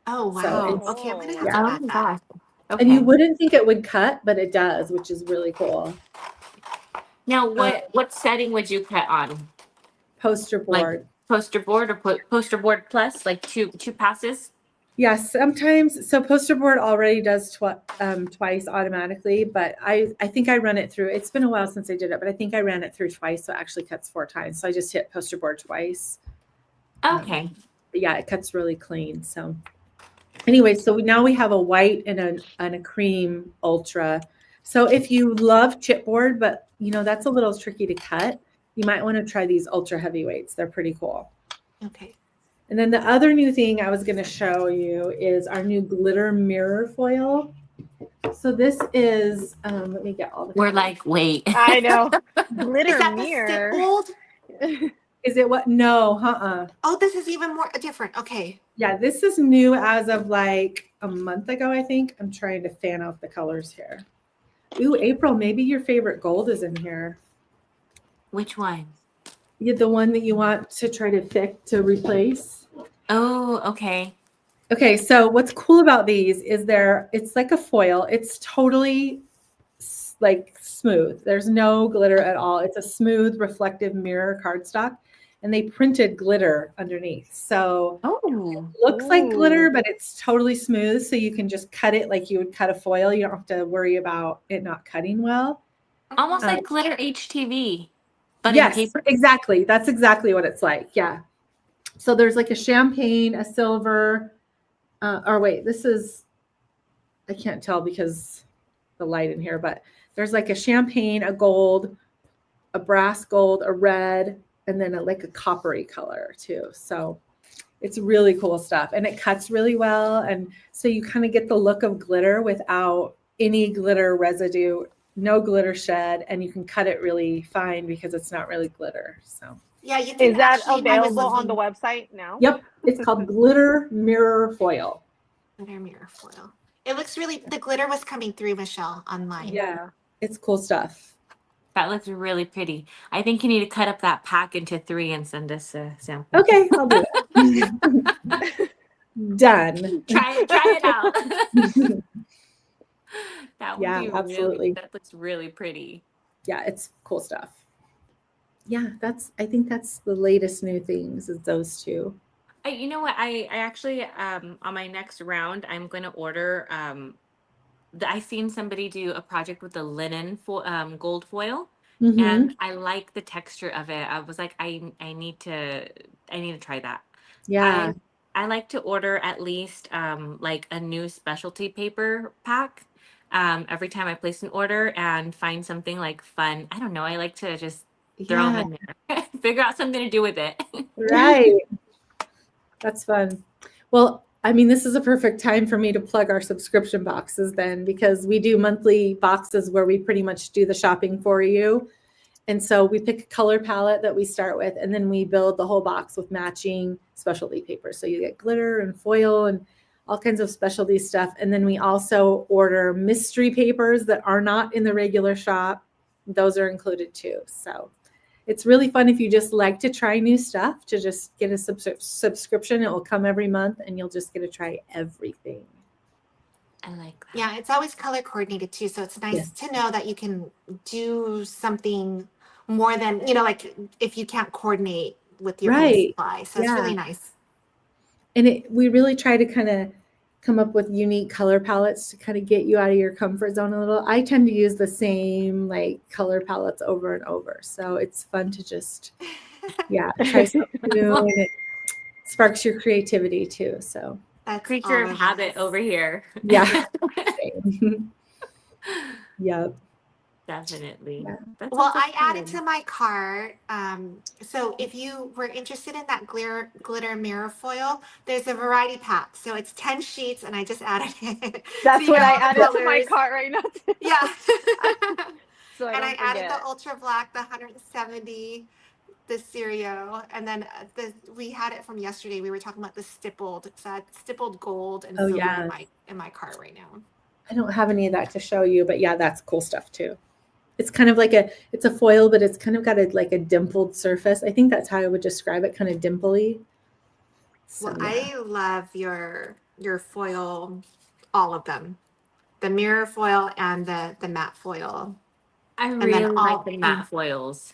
Oh wow. So Okay, I'm gonna have yeah. to Oh add my that. gosh. Okay. And you wouldn't think it would cut, but it does, which is really cool. Now, what setting would you cut on? Poster board. Poster board or poster board plus, like two passes? Yes, sometimes. So poster board already does twice automatically, but I think I run it through. It's been a while since I did it, but I think I ran it through twice, so it actually cuts 4 times. So I just hit poster board twice. Okay. But yeah, it cuts really clean. So anyway, so now we have a white and a cream ultra. So if you love chipboard, but that's a little tricky to cut, you might want to try these ultra heavyweights. They're pretty cool. Okay. And then the other new thing I was going to show you is our new glitter mirror foil. So this is, let me get all the We're colors. like, wait. I know. Is Glitter that the mirror. stippled? Is it what? No, Oh, this is even more different. Okay. Yeah, this is new as of like a month ago, I think. I'm trying to fan out the colors here. Ooh, April, maybe your favorite gold is in here. Which one? Yeah, the one that you want to try to replace. Oh, okay. Okay, so what's cool about these is it's like a foil. It's totally like smooth. There's no glitter at all. It's a smooth reflective mirror cardstock. and they printed glitter underneath. So Oh, looks like glitter, Ooh. but it's totally smooth. So you can just cut it like you would cut a foil. You don't have to worry about it not cutting well. almost Um, like glitter HTV, but in Yes, paper. exactly. That's exactly what it's like. Yeah. So there's like a champagne, a silver, or wait, this is, I can't tell because the light in here, but there's like a champagne, a gold, a brass gold, a red, and then like a coppery color too. So it's really cool stuff, and it cuts really well. And so you kind of get the look of glitter without any glitter residue, no glitter shed, and you can cut it really fine because it's not really glitter. So Yeah, you can Is that actually, I was available on the looking, website now? yep, it's called glitter mirror foil. glitter mirror foil. It looks really, the glitter was coming through, Michelle, online. Yeah. It's cool stuff. That looks really pretty. I think you need to cut up that pack into 3 and send us a sample. Okay, I'll do it. Done. Try it out. That would Yeah, be absolutely. that looks really pretty. Yeah, it's cool stuff. Yeah, I think that's the latest new things is those two. You know what? I actually on my next round I'm going to order I seen somebody do a project with the linen gold foil, Mm-hmm. and I like the texture of it. I was like, I need to try that. Yeah. I like to order at least like a new specialty paper pack every time I place an order and find something like fun. I don't know. I like to just throw them Yeah. in there, figure out something to do with it. Right. That's fun. Well, I mean, this is a perfect time for me to plug our subscription boxes then, because we do monthly boxes where we pretty much do the shopping for you. And so we pick a color palette that we start with, and then we build the whole box with matching specialty paper. So you get glitter and foil and all kinds of specialty stuff. And then we also order mystery papers that are not in the regular shop. Those are included too. So it's really fun if you just like to try new stuff, to just get a subscription. It will come every month and you'll just get to try everything. I like that. Yeah, it's always color coordinated too. So it's nice to know that you can do something more than, like if you can't coordinate with your own Right. supply. So it's Yeah. really nice. And we really try to kind of come up with unique color palettes to kind of get you out of your comfort zone a little. I tend to use the same like color palettes over and over. So it's fun to just, try something new, and it sparks your creativity too. So That's Creature all of it habit is. over here. yeah. Yep. Definitely. Yeah. That Well, sounds I added fun. to my cart. So if you were interested in that glitter mirror foil, there's a variety pack. So it's 10 sheets, and I just added it. That's so what you I have all the added to my colors. cart right now. Too. Yeah. So I And I don't added forget. the ultra black, the 170, the Cerio, and then we had it from yesterday. We were talking about the stippled. So I had stippled gold and Oh, silver yeah. in my cart right now. I don't have any of that to show you, but yeah, that's cool stuff too. It's kind of like it's a foil, but it's kind of got like a dimpled surface. I think that's how I would describe it, kind of dimply. So, Well, yeah. I love your foil, all of them, the mirror foil and the matte foil, I then really like all the matte foils.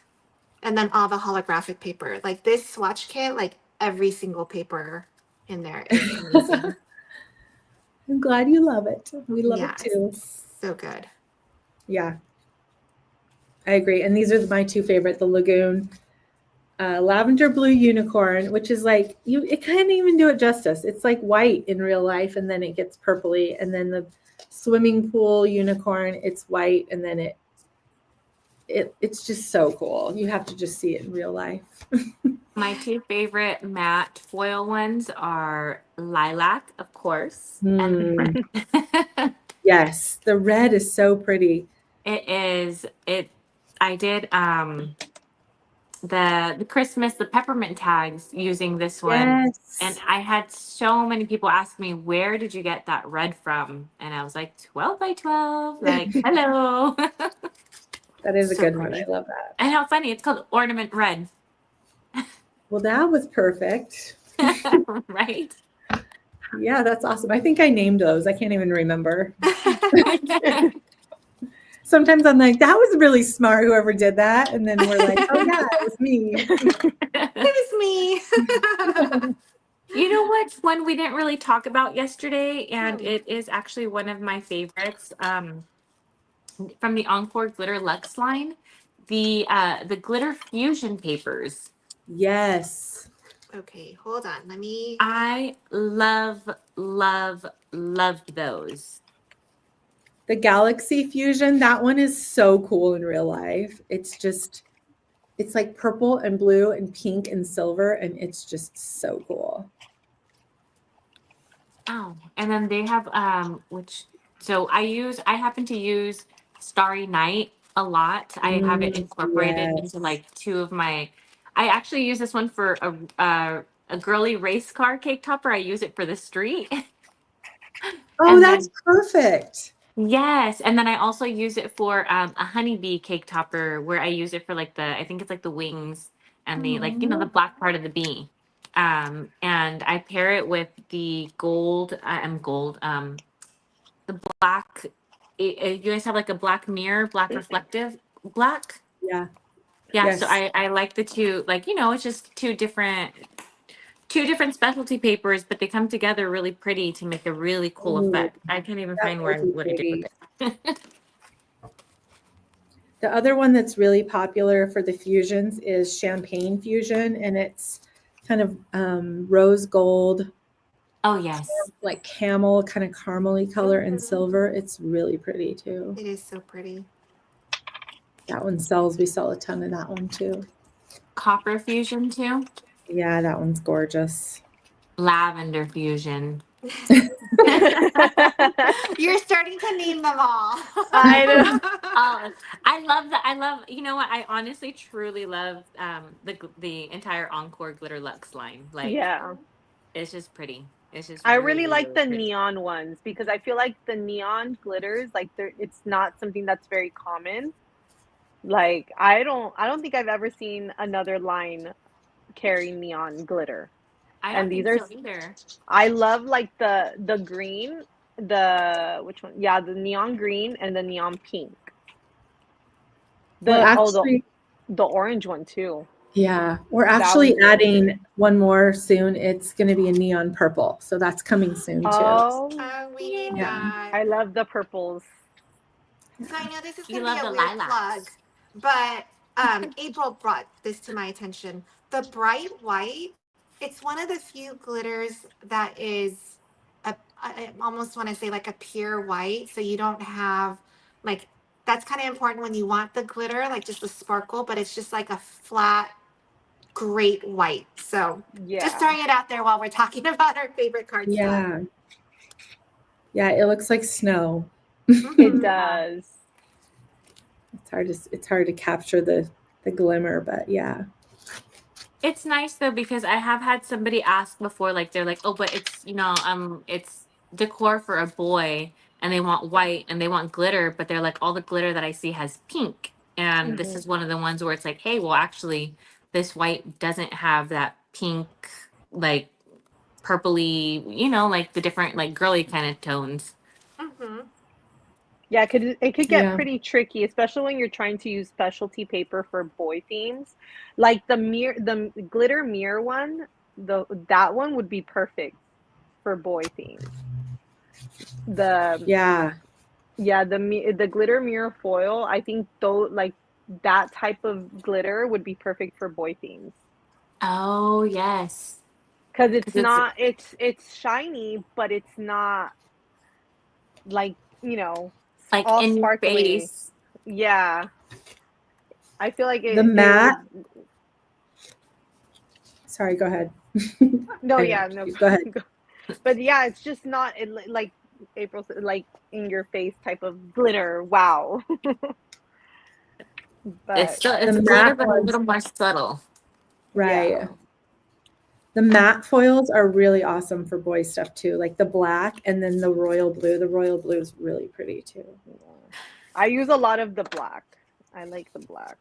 and then all the holographic paper. Like this swatch kit, like every single paper in there is amazing. I'm glad you love it. We love Yeah, it too. so good. Yeah, I agree. And these are my two favorite: the Lagoon lavender blue unicorn, which is like it can't even do it justice. It's like white in real life, and then it gets purpley. And then the swimming pool unicorn, it's white, and then it's just so cool. You have to just see it in real life. My two favorite matte foil ones are lilac, of course. Mm. And Yes, the red is so pretty. it is I did the Christmas, the peppermint tags using this one. Yes. And I had so many people ask me, where did you get that red from? And I was like, 12 by 12. Like, hello. That is a So good one. pretty. I love that. And how funny, it's called ornament red. Well, that was perfect. Right? Yeah, that's awesome. I think I named those. I can't even remember. Sometimes I'm like, that was really smart, whoever did that. And then we're like, oh yeah, it was me. It was me. You know what one we didn't really talk about yesterday, and Hmm. it is actually one of my favorites from the Encore Glitter Luxe line, the glitter fusion papers. Yes. Okay, hold on. Let me. I loved those. The Galaxy Fusion, that one is so cool in real life. It's like purple and blue and pink and silver, and it's just so cool. Oh, and then they have I happen to use Starry Night a lot. I have it incorporated into Yes. like two of my. I actually use this one for a girly race car cake topper. I use it for the street. Oh, And that's then perfect. yes, and then I also use it for a honeybee cake topper where I use it for like I think it's like the wings and the like the black part of the bee. And I pair it with the the black. You guys have like a black mirror, black reflective, black. Yeah. Yeah, so Yes. I like the two. Like it's just two different specialty papers, but they come together really pretty to make a really cool Ooh, effect. I can't even that find would be what I did with pretty. it. The other one that's really popular for the fusions is Champagne Fusion, and it's kind of rose gold, Oh yes. like camel, kind of caramely color and silver. It's really pretty too. It is so pretty. That one sells. We sell a ton of that one too. Copper fusion too. Yeah, that one's gorgeous. Lavender fusion. You're starting to name them all. I know. Oh, I love that. I love. You know what? I honestly, truly love the entire Encore Glitter Luxe line. Like, Yeah. it's just pretty. It's just I really, really like really the pretty. neon ones because I feel like the neon glitters, like it's not something that's very common. Like I don't think I've ever seen another line carry neon glitter. I don't And these think are so either. I love like the green, the which one? Yeah, the neon green and the neon pink. Well, The actually, the orange one too. yeah, we're That actually one's really adding pretty. one more soon. It's going to be a neon purple, so that's coming soon too. Oh, We need Yeah. that. I love the purples. So I know this is You going to be love a the weird plug, lilacs. but April brought this to my attention. The bright white, it's one of the few glitters that is, I almost want to say like a pure white. So you don't have like, that's kind of important when you want the glitter, like just the sparkle, but it's just like a flat, great white. So just Yeah. throwing it out there while we're talking about our favorite cardstock. Yeah. Yeah, it looks like snow. It Mhm. does. It's hard to capture the glimmer, but yeah. It's nice though because I have had somebody ask before, like they're like, oh, but it's decor for a boy, and they want white and they want glitter, but they're like, all the glitter that I see has pink, and this Mhm. is one of the ones where it's like, hey, well, actually, this white doesn't have that pink, like purpley, like the different like girly kind of tones. Mhm. Yeah, it could get Yeah. pretty tricky, especially when you're trying to use specialty paper for boy themes. Like the glitter mirror one, that one would be perfect for boy themes. Yeah. The glitter mirror foil, I think though like that type of glitter would be perfect for boy themes. Oh yes, Because it's because it's not it's shiny, but it's not like, like all in your sparkly. face. Yeah. I feel like The it matte. would. Sorry, go ahead. No, I yeah, no. Go ahead. But yeah, it's just not like April said, like in your face type of glitter. Wow. But It's The glitter, matte but a ones, little more subtle. right. yeah. The matte foils are really awesome for boy stuff too, like the black and then the royal blue. The royal blue is really pretty too. I use a lot of the black. I like the black.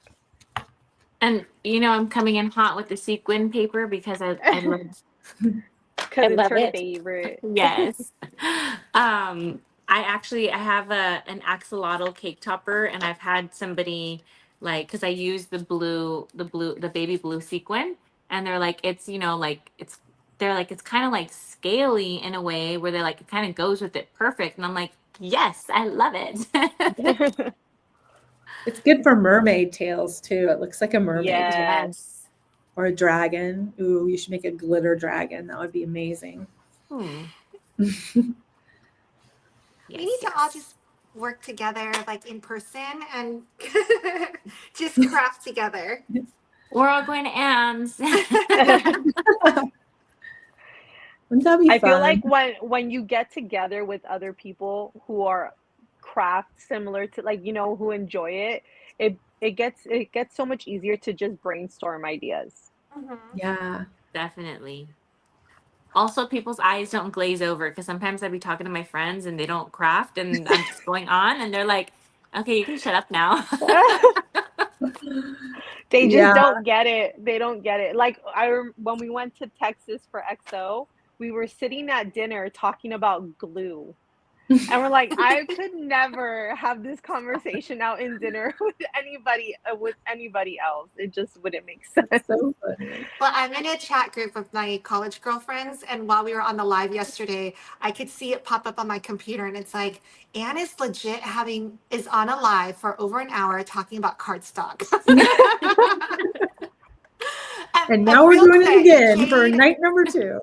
And I'm coming in hot with the sequin paper because I love Because it's love her it. favorite. Yes. I have an axolotl cake topper, and I've had somebody like, because I use the baby blue sequin, and they're like, it's, like they're like, it's kind of like scaly in a way where they're like, it kind of goes with it perfect, and I'm like, yes, I love it. It's good for mermaid tails too. It looks like a mermaid tail Yes. or a dragon. Ooh, you should make a glitter dragon. That would be amazing. We need to all just work together, like in person, and just craft together. We're all going to Anne's. Wouldn't that be I fun? feel like when you get together with other people who are craft similar to, like, who enjoy it, it gets so much easier to just brainstorm ideas. Mhm. Yeah. Definitely. Also, people's eyes don't glaze over, because sometimes I'd be talking to my friends and they don't craft, and I'm just going on, and they're like, okay, you can shut up now. They just Yeah. don't get it. They don't get it. Like, when we went to Texas for XO, we were sitting at dinner talking about glue. And we're like, I could never have this conversation out in dinner with anybody else. It just wouldn't make sense. That's so funny. Well, I'm in a chat group with my college girlfriends, and while we were on the live yesterday, I could see it pop up on my computer, and it's like, Anne is legit is on a live for over an hour talking about cardstock. And now we're real doing it quick, again for Jade- night number 2.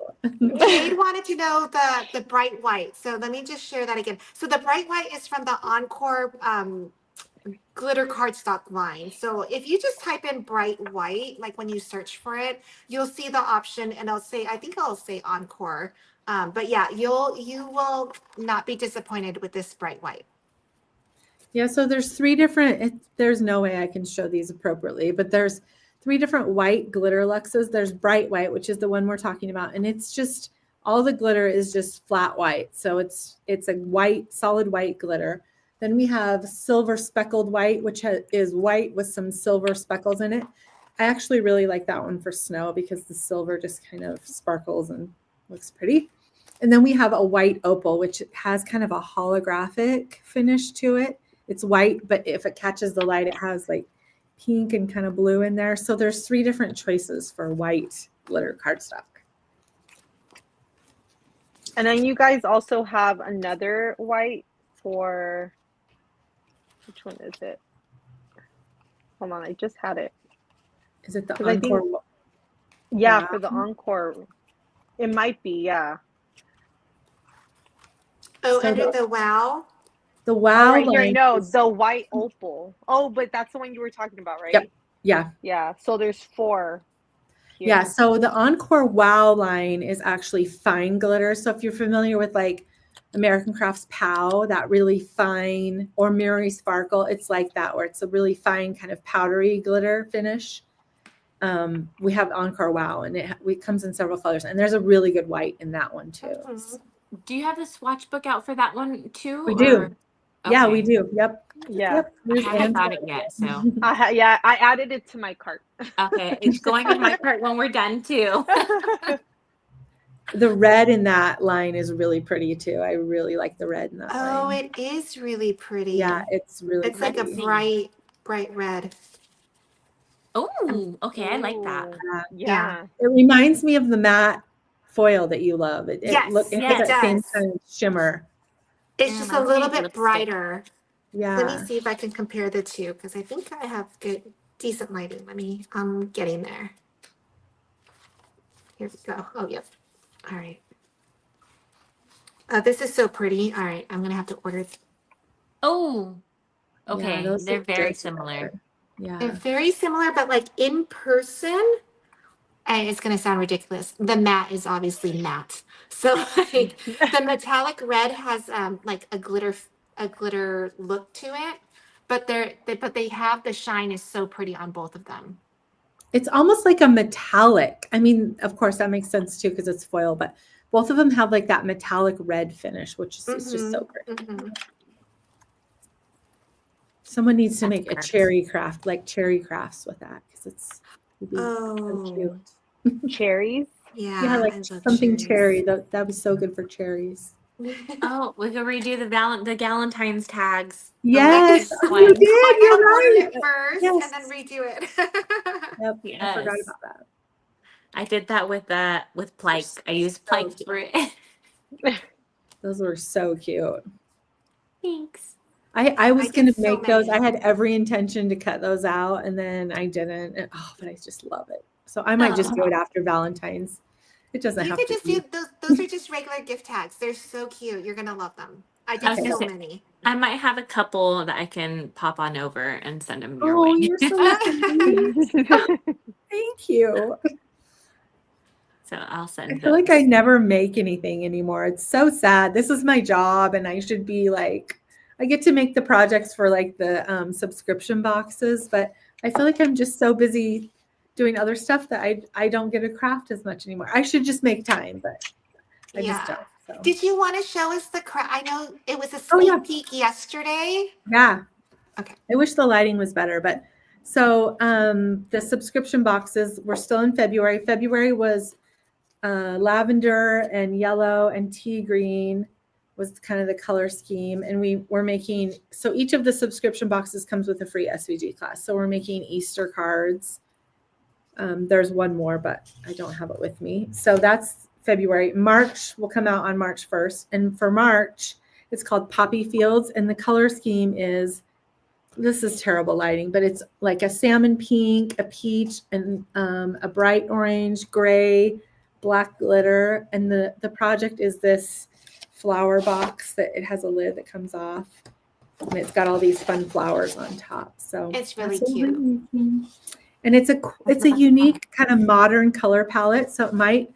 Jade wanted to know the bright white. So let me just share that again. So the bright white is from the Encore glitter cardstock line. So if you just type in bright white, like when you search for it, you'll see the option, and I think it'll say Encore. But yeah, you will not be disappointed with this bright white. Yeah, so there's 3 different, there's no way I can show these appropriately, but there's 3 different white glitter luxes. There's bright white, which is the one we're talking about, and it's just, all the glitter is just flat white. So it's a white, solid white glitter. Then we have silver speckled white, which is white with some silver speckles in it. I actually really like that one for snow because the silver just kind of sparkles and looks pretty. And then we have a white opal, which has kind of a holographic finish to it. It's white, but if it catches the light, it has like pink and kind of blue in there. So there's 3 different choices for white glitter cardstock. And then you guys also have another white for, which one is it? Hold on, I just had it. Is it the 'Cause I think- Encore? Yeah, Wow. for the Encore. It might be, yeah. Oh, So under the wow. The Oh, wow right here, line no, is- the white opal. Oh, but that's the one you were talking about, right? Yep. Yeah. Yeah, so there's 4 here. Yeah. So the Encore Wow line is actually fine glitter. So if you're familiar with like American Crafts POW, that really fine, or Miri Sparkle, it's like that, where it's a really fine kind of powdery glitter finish. We have Encore Wow, and it comes in several colors, and there's a really good white in that one too. Mhm. Do you have the swatch book out for that one too? We do. or- Yeah, Okay. we do. Yep. Yeah. Yep. I haven't got it yet, so Yeah, I added it to my cart. okay, it's going in my cart when we're done too. The red in that line is really pretty too. I really like the red in that Oh, line. it is really pretty. Yeah, it's really It's like a pretty. bright red. Oh, okay, I like that. Ooh, Yeah. yeah. It reminds me of the matte foil that you love. It Yes, has it that same does. kind of shimmer. It's Yeah, just my a little favorite bit lipstick. brighter. Let me Yeah. see if I can compare the two, because I think I have decent lighting. I'm getting there. Here we go. Oh, yep. All right. This is so pretty. All right, I'm gonna have to order. Oh, Yeah, okay, those they're look very good similar. together. Yeah. They're very similar, but like in person, and it's gonna sound ridiculous. The matte is obviously matte. So like the metallic red has like a glitter look to it, but they have the shine is so pretty on both of them. It's almost like a metallic. I mean, of course, that makes sense too because it's foil, but both of them have like that metallic red finish, which is just so pretty. Mhm. Someone needs to That's make a perfect. cherry craft, like cherry crafts with that, because it'd be so Oh, cute. Cherries. yeah. Yeah, like I love something cherries. cherry. That'd be so good for cherries. Oh, we could redo the Galentine's tags. The Yes, latest oh, you one. Oh, did. yeah, You're order right. it first and Yes. then redo it. Yep. I forgot Yes. about that. I did that with Plike. I used So Plike for it. those were so cute. Thanks. I I was did gonna so make those. I many. had every intention to cut those out, and then I didn't. And, oh, but I just love it. So I might just do it Oh, after Valentine's. It doesn't You have could to just be. do those. Those are just regular gift tags. They're so cute. You're gonna love them. I I did was gonna Okay. so say many. I might have a couple that I can pop on over and send them your Oh, way. you're so sweet. Thank you. So I'll I send feel like I those. never make anything anymore. It's so sad. This is my job, and I should be like, I get to make the projects for like the subscription boxes, but I feel like I'm just so busy doing other stuff that I don't get to craft as much anymore. I should just make time, but I just Yeah. don't. So, Did you want to show us the I know it was a oh yeah, sneak peek yesterday. yeah. Okay. I wish the lighting was better, but so the subscription boxes we're still in February. February was lavender and yellow and tea green was kind of the color scheme. And we were making, so each of the subscription boxes comes with a free SVG class. So we're making Easter cards. There's one more, but I don't have it with me. So that's February. March will come out on March 1st. And for March, it's called Poppy Fields. And the color scheme is, this is terrible lighting, but it's like a salmon pink, a peach, and a bright orange, gray, black glitter. And the project is this flower box that it has a lid that comes off. And it's got all these fun flowers on top. So It's really that's what we're cute. making. And it's a unique kind of modern color palette. So it might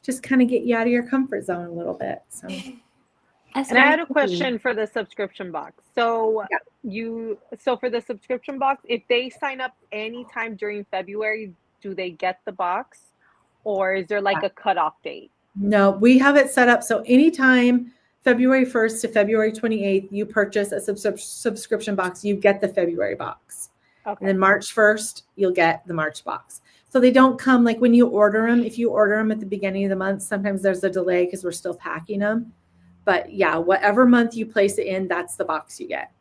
just kind of get you out of your comfort zone a little bit. So That's And I very had a pretty. question for the subscription box. So for the subscription box, if they sign up anytime during February, do they get the box? Or is there like a cutoff date? no, we have it set up so anytime February 1st to February 28th, you purchase a subscription box, you get the February box. And Okay. then March 1st, you'll get the March box. So they don't come like when you order them. If you order them at the beginning of the month, sometimes there's a delay because we're still packing them. But yeah, whatever month you place it in, that's the box you get.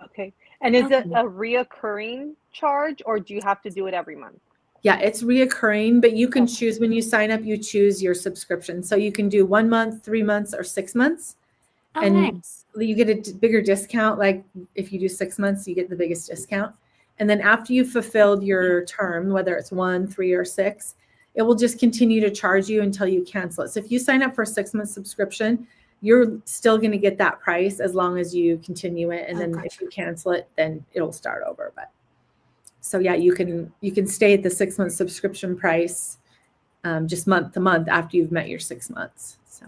Okay. And is it Okay. a reoccurring charge or do you have to do it every month? Yeah, it's reoccurring, but you can Okay. choose when you sign up, you choose your subscription. So you can do 1 month, 3 months, or 6 months. Oh, And nice. you get a bigger discount. Like if you do 6 months, you get the biggest discount. And then after you've fulfilled your term, whether it's 1, 3, or 6, it will just continue to charge you until you cancel it. So if you sign up for a 6-month subscription, you're still going to get that price as long as you continue it. And Oh, then gotcha. if you cancel it, then it'll start over. But so yeah, you can stay at the 6-month subscription price just month to month after you've met your 6 months. So,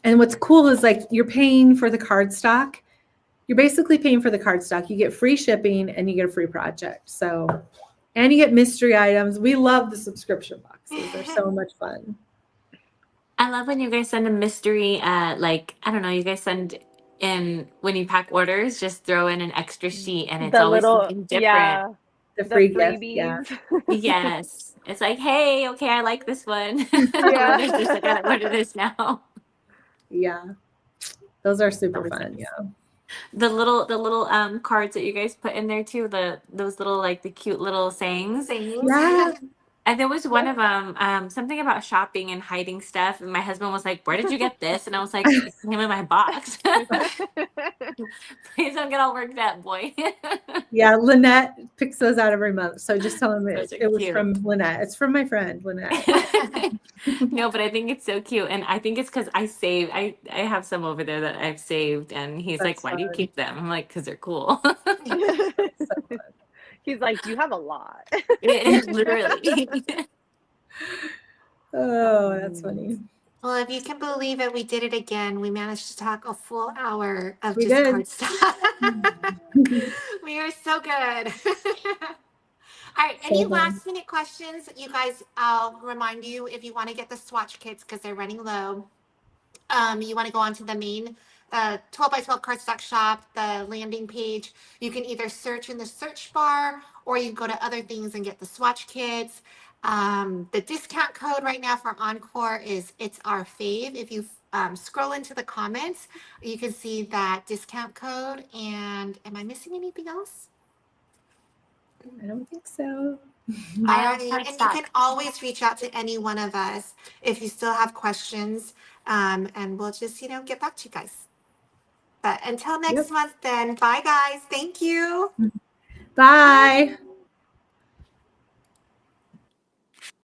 and what's cool is like you're paying for the cardstock. You're basically paying for the cardstock. You get free shipping and you get a free project. So, and you get mystery items. We love the subscription boxes. They're so much fun. I love when you guys send a mystery, like, I don't know, you guys send in when you pack orders, just throw in an extra sheet and it's The always little, something different. yeah, The the free gift, yeah. freebies. Yes. It's like, hey, okay, I like this one. Yeah. Order this, I gotta order this now. Yeah. Those are super Always fun. nice. Yeah. The little cards that you guys put in there too, those little like the cute little sayings. Things. Yeah. And there was one of them, something about shopping and hiding stuff. And my husband was like, "Where did you get this?" And I was like, "It came in my box." Please don't get all worked up, boy. Yeah. Lynette picks those out every month. So just tell them Those it, are it was cute. from Lynette. It's from my friend, Lynette. No, but I think it's so cute, and I think it's because I have some over there that I've saved, and he's like, That's "Why do you fun. keep them?" I'm like, "Because they're cool." So fun. He's like, you have a lot. Literally. Oh, that's funny. Well, if you can believe it, we did it again. We managed to talk a full hour of We just did. cardstock. We are so good. All right, any So fun. last minute questions? You guys, I'll remind you if you want to get the swatch kits because they're running low. You want to go onto the main 12 by 12 Cardstock Shop, the landing page. You can either search in the search bar or you can go to other things and get the swatch kits. The discount code right now for Encore is It's Our Fave. If you scroll into the comments, you can see that discount code. And am I missing anything else? I don't think so. Alrighty, and you can always reach out to any one of us if you still have questions, and we'll just, get back to you guys. But until next month, then, bye guys. Thank you. Bye.